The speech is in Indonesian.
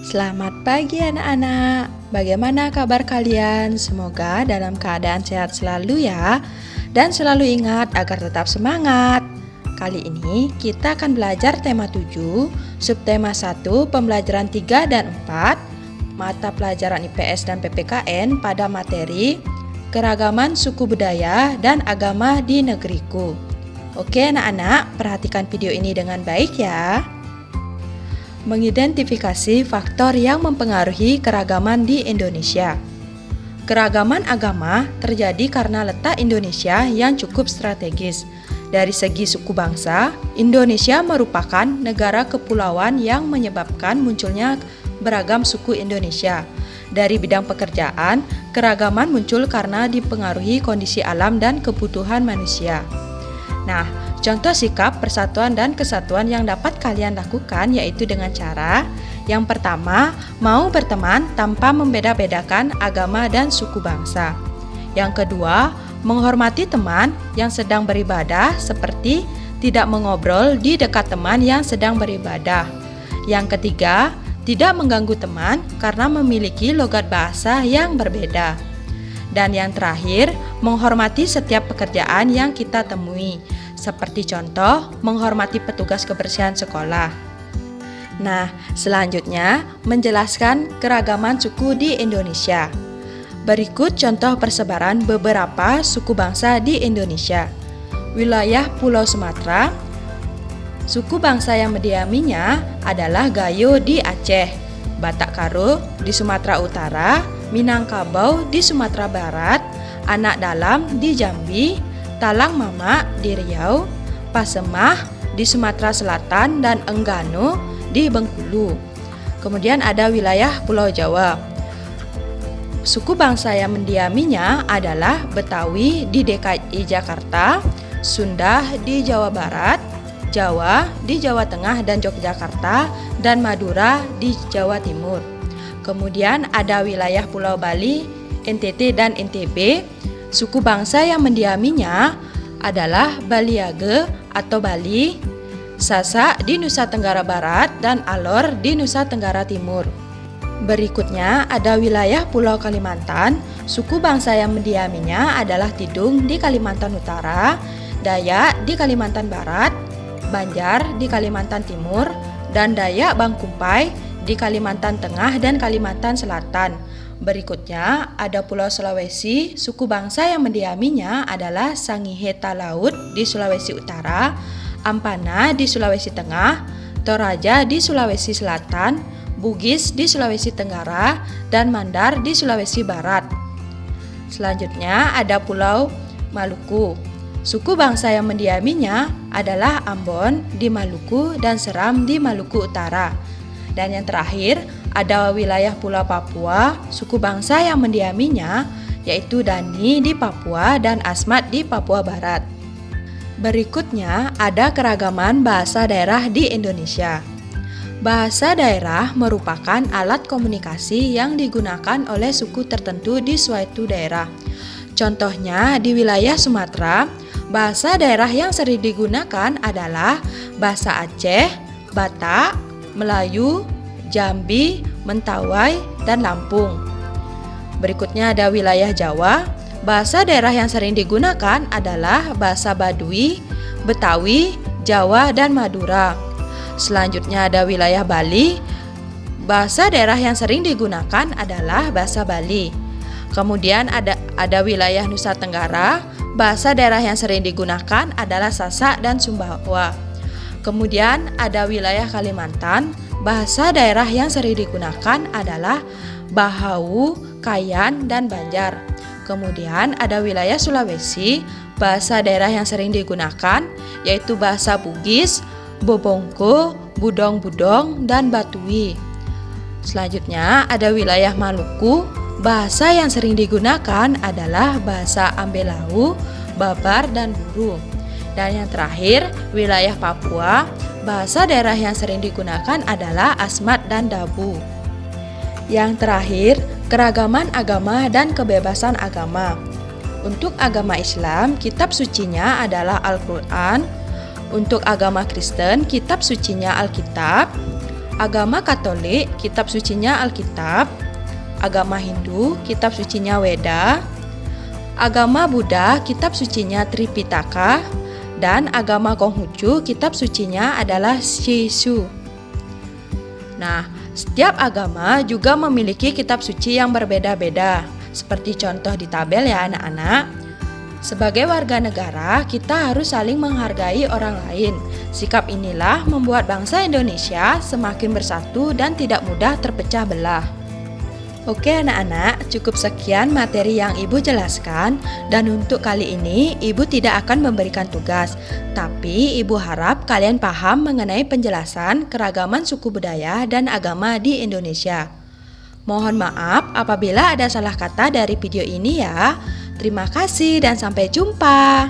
Selamat pagi anak-anak. Bagaimana kabar kalian? Semoga dalam keadaan sehat selalu ya. Dan selalu ingat agar tetap semangat. Kali ini kita akan belajar tema 7, subtema 1, pembelajaran 3 dan 4, mata pelajaran IPS dan PPKN pada materi keragaman suku budaya dan agama di negeriku. Oke anak-anak, perhatikan video ini dengan baik ya. Mengidentifikasi faktor yang mempengaruhi keragaman di Indonesia. Keragaman agama terjadi karena letak Indonesia yang cukup strategis. Dari segi suku bangsa, Indonesia merupakan negara kepulauan yang menyebabkan munculnya beragam suku Indonesia. Dari bidang pekerjaan, keragaman muncul karena dipengaruhi kondisi alam dan kebutuhan manusia. Nah, contoh sikap persatuan dan kesatuan yang dapat kalian lakukan yaitu dengan cara yang pertama, mau berteman tanpa membeda-bedakan agama dan suku bangsa. Yang kedua, menghormati teman yang sedang beribadah seperti tidak mengobrol di dekat teman yang sedang beribadah. Yang ketiga, tidak mengganggu teman karena memiliki logat bahasa yang berbeda. Dan yang terakhir, menghormati setiap pekerjaan yang kita temui. Seperti contoh, menghormati petugas kebersihan sekolah. Nah, selanjutnya menjelaskan keragaman suku di Indonesia. Berikut contoh persebaran beberapa suku bangsa di Indonesia. Wilayah Pulau Sumatera, suku bangsa yang mendiaminya adalah Gayo di Aceh, Batak Karo di Sumatera Utara, Minangkabau di Sumatera Barat, Anak Dalam di Jambi, Talang Mamak di Riau, Pasemah di Sumatera Selatan, dan Enggano di Bengkulu. Kemudian ada wilayah Pulau Jawa. Suku bangsa yang mendiaminya adalah Betawi di DKI Jakarta, Sunda di Jawa Barat, Jawa di Jawa Tengah dan Yogyakarta, dan Madura di Jawa Timur. Kemudian ada wilayah Pulau Bali, NTT dan NTB. Suku bangsa yang mendiaminya adalah Baliage atau Bali, Sasak di Nusa Tenggara Barat, dan Alor di Nusa Tenggara Timur. Berikutnya ada wilayah Pulau Kalimantan. Suku bangsa yang mendiaminya adalah Tidung di Kalimantan Utara, Dayak di Kalimantan Barat, Banjar di Kalimantan Timur, dan Dayak Bangkumpai di Kalimantan Tengah dan Kalimantan Selatan. Berikutnya ada Pulau Sulawesi. Suku bangsa yang mendiaminya adalah Sangihe Talaut di Sulawesi Utara, Ampana di Sulawesi Tengah, Toraja di Sulawesi Selatan, Bugis di Sulawesi Tenggara, dan Mandar di Sulawesi Barat. Selanjutnya ada Pulau Maluku. Suku bangsa yang mendiaminya adalah Ambon di Maluku dan Seram di Maluku Utara. Dan yang terakhir ada wilayah Pulau Papua. Suku bangsa yang mendiaminya yaitu Dani di Papua dan Asmat di Papua Barat. Berikutnya ada keragaman bahasa daerah di Indonesia. Bahasa daerah merupakan alat komunikasi yang digunakan oleh suku tertentu di suatu daerah. Contohnya di wilayah Sumatera, bahasa daerah yang sering digunakan adalah bahasa Aceh, Batak, Melayu, Jambi, Mentawai, dan Lampung. Berikutnya ada wilayah Jawa. Bahasa daerah yang sering digunakan adalah bahasa Baduy, Betawi, Jawa, dan Madura. Selanjutnya ada wilayah Bali. Bahasa daerah yang sering digunakan adalah bahasa Bali. Kemudian ada wilayah Nusa Tenggara. Bahasa daerah yang sering digunakan adalah Sasak dan Sumbawa. Kemudian ada wilayah Kalimantan. Bahasa daerah yang sering digunakan adalah Bahau, Kayan, dan Banjar. Kemudian ada wilayah Sulawesi. Bahasa daerah yang sering digunakan yaitu bahasa Bugis, Bobongko, Budong-Budong, dan Batuwi. Selanjutnya ada wilayah Maluku. Bahasa yang sering digunakan adalah bahasa Ambelau, Babar, dan Buru. Dan yang terakhir, wilayah Papua. Bahasa daerah yang sering digunakan adalah Asmat dan Dabu. Yang terakhir, keragaman agama dan kebebasan agama. Untuk agama Islam, kitab sucinya adalah Al-Quran. Untuk agama Kristen, kitab sucinya Alkitab. Agama Katolik, kitab sucinya Alkitab. Agama Hindu, kitab sucinya Weda. Agama Buddha, kitab sucinya Tripitaka. Dan agama Konghucu, kitab sucinya adalah Shisu. Nah, setiap agama juga memiliki kitab suci yang berbeda-beda. Seperti contoh di tabel ya anak-anak. Sebagai warga negara, kita harus saling menghargai orang lain. Sikap inilah membuat bangsa Indonesia semakin bersatu dan tidak mudah terpecah belah. Oke anak-anak, cukup sekian materi yang Ibu jelaskan. Dan untuk kali ini, Ibu tidak akan memberikan tugas. Tapi Ibu harap kalian paham mengenai penjelasan keragaman suku budaya dan agama di Indonesia. Mohon maaf apabila ada salah kata dari video ini ya. Terima kasih dan sampai jumpa.